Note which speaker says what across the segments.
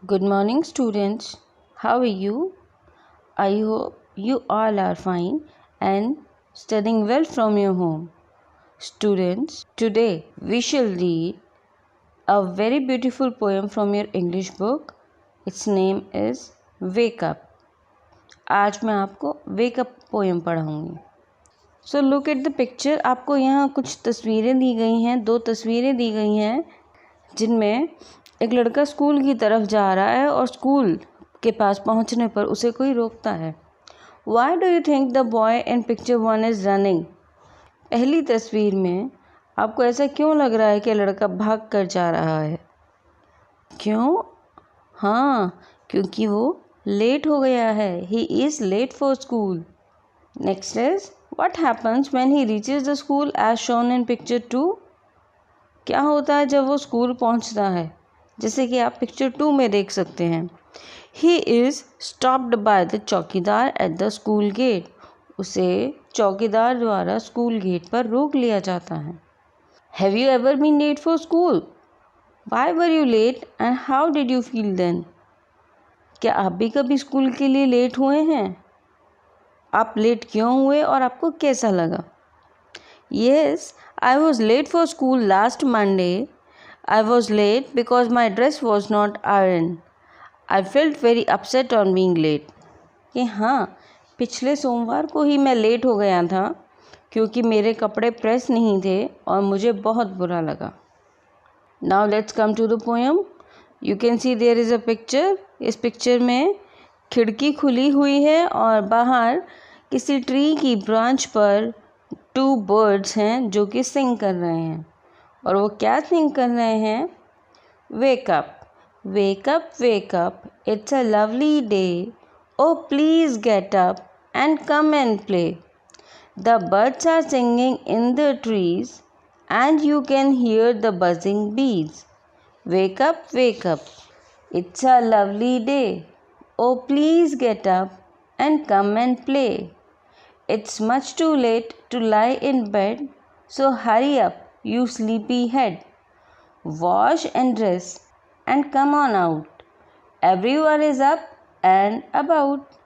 Speaker 1: Good morning, students. How are you? I hope you all are fine and studying well from your home. Students, today we shall read a very beautiful poem from your English book. Its name is Wake Up. आज मैं आपको Wake Up poem पढ़ाऊँगी. So look at the picture. आपको यहाँ कुछ तस्वीरें दी गई हैं, 2 तस्वीरें दी गई हैं जिनमें एक लड़का स्कूल की तरफ जा रहा है और स्कूल के पास पहुंचने पर उसे कोई रोकता है. Why do you think the boy in picture 1 is running? पहली तस्वीर में आपको ऐसा क्यों लग रहा है कि लड़का भाग कर जा रहा है? क्यों? हाँ, क्योंकि वो लेट हो गया है. He is late for school. Next is, what happens when he reaches the school as shown in picture 2? क्या होता है जब वो स्कूल पहुंचता है, जैसे कि आप पिक्चर 2 में देख सकते हैं. He is stopped by the चौकीदार at the school gate. उसे चौकीदार द्वारा स्कूल गेट पर रोक लिया जाता है. Have you ever been late for school? Why were you late and how did you feel then? क्या आप भी कभी स्कूल के लिए लेट हुए हैं? आप लेट क्यों हुए और आपको कैसा लगा? Yes, I was late for school last Monday. I was late because my dress was not ironed. I felt very upset on being late. कि हाँ, पिछले सोमवार को ही मैं लेट हो गया था क्योंकि मेरे कपड़े प्रेस नहीं थे और मुझे बहुत बुरा लगा. Now let's come to the poem. You can see there is a picture. इस पिक्चर में खिड़की खुली हुई है और बाहर किसी ट्री की ब्रांच पर 2 birds हैं जो कि सिंग कर रहे हैं. और वो क्या सिंग कर रहे हैं? Wake up, wake up, wake up, it's a lovely day. Oh, please get up and come and play. The birds are singing in the trees and you can hear the buzzing bees. Wake up, it's a lovely day. Oh, please get up and come and play. It's much too late to lie in bed, so hurry up, you sleepy head. Wash and dress and come on out. Everyone is up and about.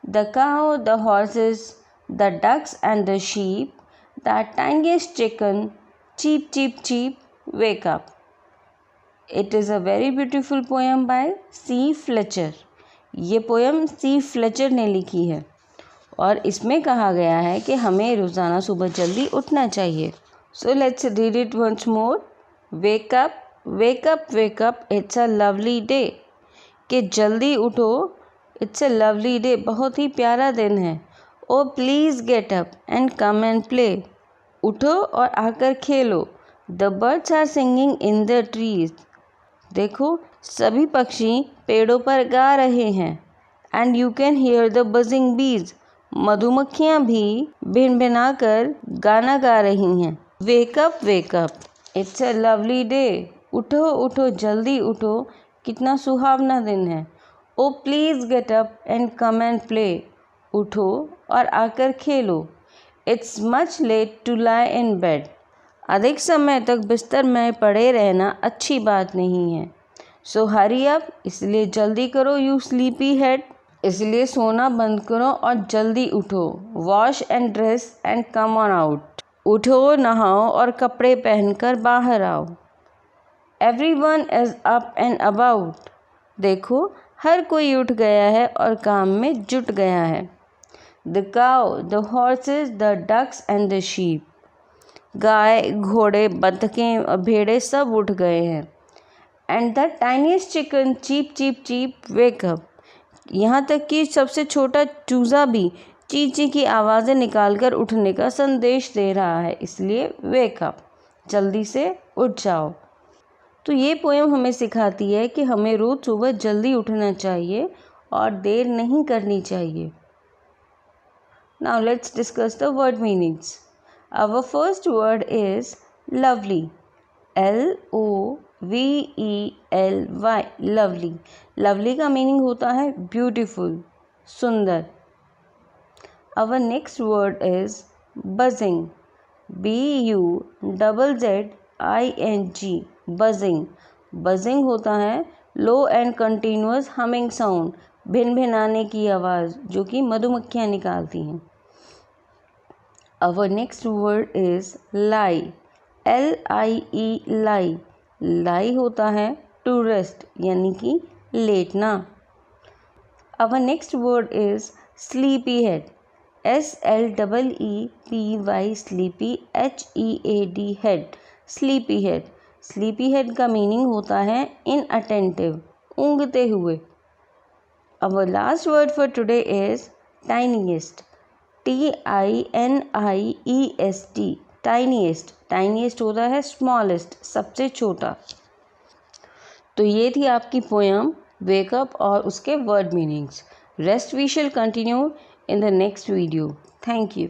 Speaker 1: The cow, the horses, the ducks and the sheep, the tiniest chicken, cheep, cheep, cheep, wake up. It is a very beautiful poem by C. Fletcher. ये poem C. Fletcher ने लिखी है और इसमें कहा गया है कि हमें रोज़ाना सुबह जल्दी उठना चाहिए. So let's read it once more. Wake up, wake up, wake up, it's a lovely day. कि जल्दी उठो, it's a lovely day, बहुत ही प्यारा दिन है. Oh please get up and come and play. उठो और आकर खेलो. The birds are singing in the trees. देखो, सभी पक्षी पेड़ों पर गा रहे हैं. And you can hear the buzzing bees. मधुमक्खियाँ भी भिनभिनाकर गाना गा रही हैं. Wake up, it's a lovely day. उठो उठो जल्दी उठो, कितना सुहावना दिन है. Oh please get up and come and play. उठो और आकर खेलो. It's much late to lie in bed. अधिक समय तक बिस्तर में पड़े रहना अच्छी बात नहीं है. So hurry up, इसलिए जल्दी करो you sleepy head. इसलिए सोना बंद करो और जल्दी उठो. Wash and dress and come on out. उठो, नहाओ और कपड़े पहनकर बाहर आओ. Everyone is up and about. देखो, हर कोई उठ गया है और काम में जुट गया है. The cow, the horses, the ducks and the sheep. गाय, घोड़े, बतखें और भेड़ें सब उठ गए हैं. And the tiniest chicken, cheep, cheep, cheep, wake up. यहाँ तक कि सबसे छोटा चूज़ा भी ची ची की आवाज़ें निकालकर उठने का संदेश दे रहा है. इसलिए wake up, जल्दी से उठ जाओ. तो ये पोएम हमें सिखाती है कि हमें रोज़ सुबह जल्दी उठना चाहिए और देर नहीं करनी चाहिए. Now let's discuss the word meanings. Our first word is lovely. L-O-V-E-L-Y, lovely. Lovely का मीनिंग होता है beautiful, सुंदर. Our next word is buzzing. B-U-Z-Z-I-N-G, buzzing. Buzzing होता है लो एंड कंटिन्यूअस हमिंग साउंड, भिन भिनाने की आवाज़ जो कि मधुमक्खियाँ निकालती हैं। Our next word is lie. L-I-E lie. lie होता है to rest यानी कि लेटना। Our next word is sleepyhead. S-L-E-E-P-Y sleepy H-E-A-D head. sleepyhead. sleepyhead का मीनिंग होता है inattentive, ऊँघते हुए। Our last word for today is tiniest. Tiniest. Tiniest. Tiniest होता है स्मॉलेस्ट, सबसे छोटा। तो ये थी आपकी पोयम वेकअप और उसके word meanings. Rest we shall continue in the next video. Thank you.